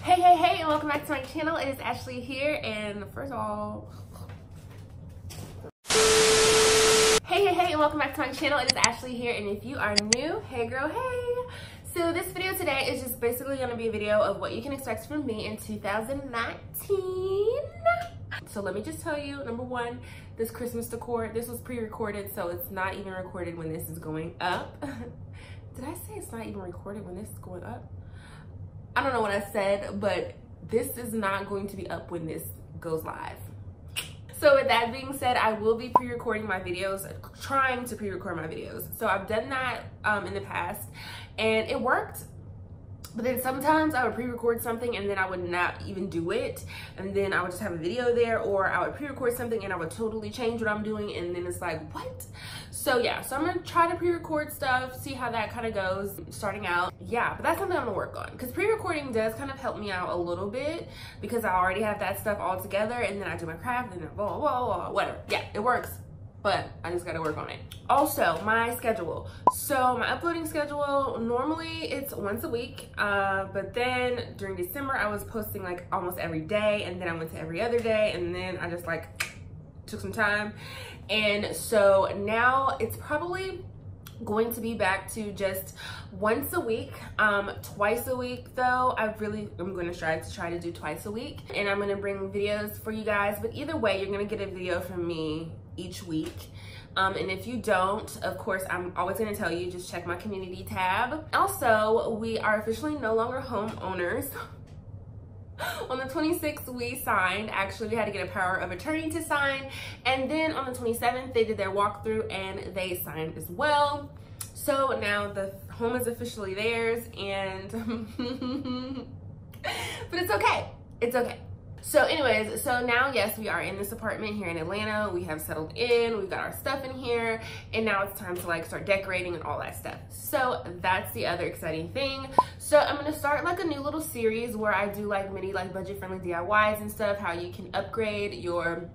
Hey, and welcome back to my channel. It is Ashleigh here, and first of all, hey, and welcome back to my channel. It is Ashleigh here, and if you are new, hey girl, hey. So this video today is just basically going to be a video of what you can expect from me in 2019. So let me just tell you, number one, this Christmas decor, this was pre-recorded, so it's not even recorded when this is going up. Did I say it's not even recorded when this is going up? I don't know what I said, but this is not going to be up when this goes live. So with that being said, I will be pre-recording my videos, trying to pre-record my videos. So I've done that in the past and it worked. But then sometimes I would pre-record something and then I would not even do it. And then I would just have a video there, or I would pre-record something and I would totally change what I'm doing. And then it's like, what? So yeah, so I'm gonna try to pre-record stuff, see how that kind of goes starting out. Yeah, but that's something I'm gonna work on, because pre-recording does kind of help me out a little bit because I already have that stuff all together, and then I do my craft and then blah, blah, blah, whatever. Yeah, it works, but I just gotta work on it. Also, my schedule. So my uploading schedule, normally it's once a week, but then during December I was posting like almost every day, and then I went to every other day, and then I just like took some time. And so now it's probably going to be back to just once a week, twice a week though. I'm going to try to do twice a week, and I'm going to bring videos for you guys. But either way, you're going to get a video from me each week. And if you don't, of course, I'm always going to tell you, just check my community tab. Also, we are officially no longer homeowners. On the 26th, we signed. Actually, we had to get a power of attorney to sign. And then on the 27th, they did their walkthrough and they signed as well. So now the home is officially theirs, and but it's okay. It's okay. So anyways, so now, yes, we are in this apartment here in Atlanta. We have settled in, we've got our stuff in here, and now it's time to like start decorating and all that stuff. So that's the other exciting thing. So I'm gonna start like a new little series where I do like mini like budget-friendly DIYs and stuff, how you can upgrade your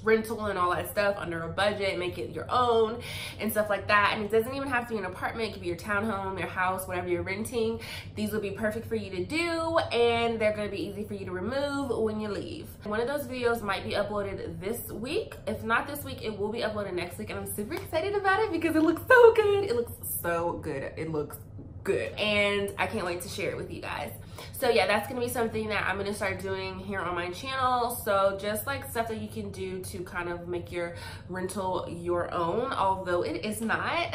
rental and all that stuff under a budget, make it your own and stuff like that. And it doesn't even have to be an apartment. It could be your townhome, your house, whatever you're renting. These will be perfect for you to do, and they're going to be easy for you to remove when you leave. One of those videos might be uploaded this week. If not this week, it will be uploaded next week, and I'm super excited about it because it looks so good. It looks so good. It looks good, and I can't wait to share it with you guys. So yeah, that's gonna be something that I'm gonna start doing here on my channel. So just like stuff that you can do to kind of make your rental your own, although it is not.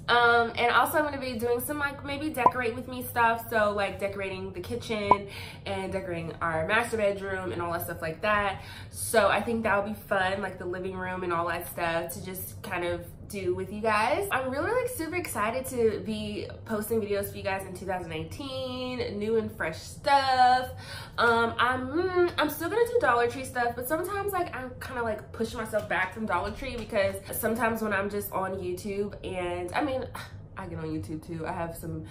And also I'm gonna be doing some like maybe decorate with me stuff. So like decorating the kitchen and decorating our master bedroom and all that stuff like that. So I think that would be fun, like the living room and all that stuff, to just kind of do with you guys. I'm really like super excited to be posting videos for you guys in 2019, new and fresh stuff. I'm still gonna do Dollar Tree stuff, but sometimes like I'm kind of like pushing myself back from Dollar Tree, because sometimes when I'm just on YouTube, and I mean, I get on YouTube too, I have some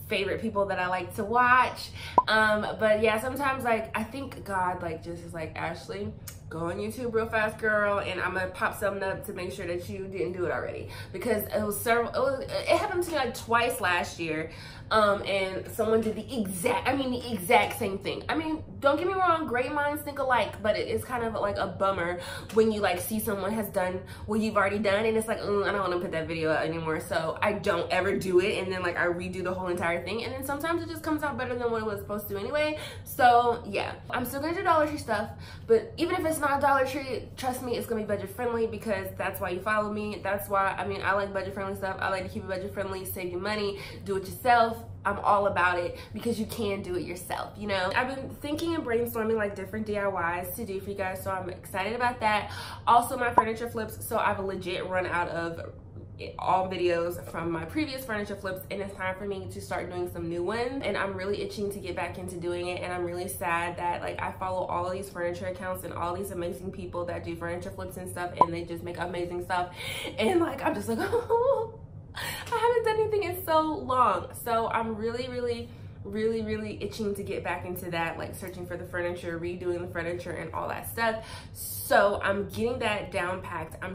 favorite people that I like to watch, but yeah, sometimes like I think God like just is like, Ashleigh, go on YouTube real fast, girl, and I'm gonna pop something up to make sure that you didn't do it already, because it happened to me like twice last year, and someone did the exact same thing. I mean, don't get me wrong, great minds think alike, but it's kind of like a bummer when you like see someone has done what you've already done, and it's like, I don't want to put that video out anymore, so I don't ever do it, and then like I redo the whole entire thing, and then sometimes it just comes out better than what it was supposed to anyway. So yeah, I'm still gonna do Dollar Tree stuff, but even if it's not Dollar Tree, trust me, it's gonna be budget friendly, because that's why you follow me. That's why, I mean, I like budget friendly stuff. I like to keep it budget friendly, save you money, do it yourself. I'm all about it, because you can do it yourself, you know. I've been thinking and brainstorming like different DIYs to do for you guys, so I'm excited about that. Also, my furniture flips, so I've legit run out of all videos from my previous furniture flips, and it's time for me to start doing some new ones, and I'm really itching to get back into doing it. And I'm really sad that like I follow all of these furniture accounts and all these amazing people that do furniture flips and stuff, and they just make amazing stuff, and like I'm just like, oh, I haven't done anything in so long. So I'm really itching to get back into that, like searching for the furniture, redoing the furniture and all that stuff. So I'm getting that down packed. I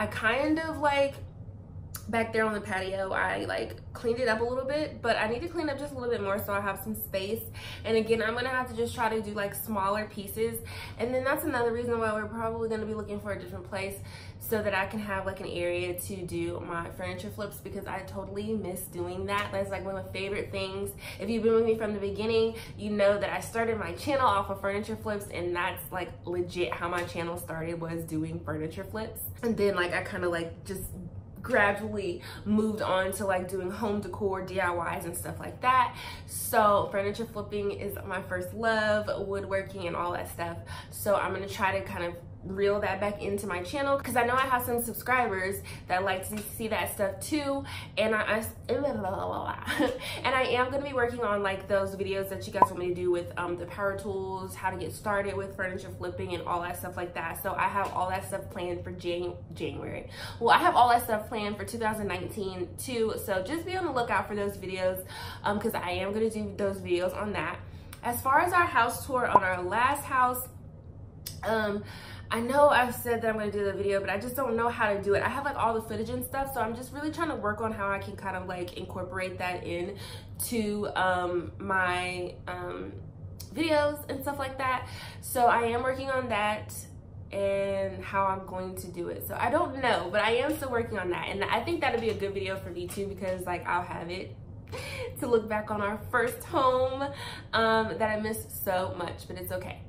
kind of like back there on the patio, I like cleaned it up a little bit, but I need to clean up just a little bit more so I have some space. And again, I'm gonna have to just try to do like smaller pieces. And then that's another reason why we're probably gonna be looking for a different place so that I can have like an area to do my furniture flips, because I totally miss doing that. That's like one of my favorite things. If you've been with me from the beginning, you know that I started my channel off of furniture flips, and that's like legit how my channel started, was doing furniture flips. And then like I kind of like just gradually moved on to like doing home decor DIYs and stuff like that. So furniture flipping is my first love, woodworking and all that stuff. So I'm gonna try to kind of reel that back into my channel, because I know I have some subscribers that like to see that stuff too. And I am going to be working on like those videos that you guys want me to do with the power tools, how to get started with furniture flipping and all that stuff like that. So I have all that stuff planned for January. Well, I have all that stuff planned for 2019 too. So just be on the lookout for those videos, because I am going to do those videos on that. As far as our house tour on our last house, I know I've said that I'm going to do the video, but I just don't know how to do it. I have like all the footage and stuff, so I'm just really trying to work on how I can kind of like incorporate that in to my videos and stuff like that. So I am working on that and how I'm going to do it. So I don't know, but I am still working on that. And I think that'll be a good video for me too, because like I'll have it to look back on our first home that I missed so much, but it's okay.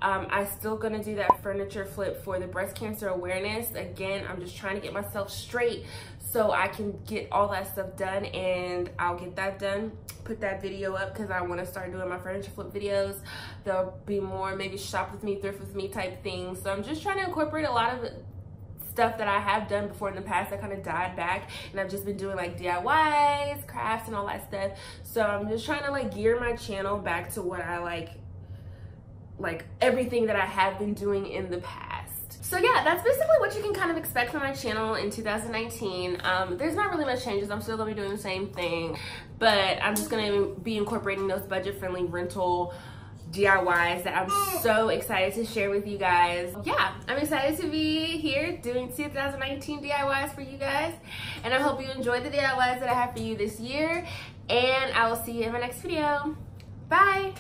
I'm still gonna do that furniture flip for the breast cancer awareness. Again, I'm just trying to get myself straight so I can get all that stuff done, and I'll get that done, put that video up, because I want to start doing my furniture flip videos. There'll be more maybe shop with me, thrift with me type things. So I'm just trying to incorporate a lot of stuff that I have done before in the past that kind of died back, and I've just been doing like DIYs, crafts and all that stuff. So I'm just trying to like gear my channel back to what I like everything that I have been doing in the past. So yeah, that's basically what you can kind of expect from my channel in 2019. There's not really much changes. I'm still gonna be doing the same thing, but I'm just gonna be incorporating those budget-friendly rental DIYs that I'm so excited to share with you guys. Yeah, I'm excited to be here doing 2019 DIYs for you guys, and I hope you enjoyed the DIYs that I have for you this year, and I will see you in my next video. Bye.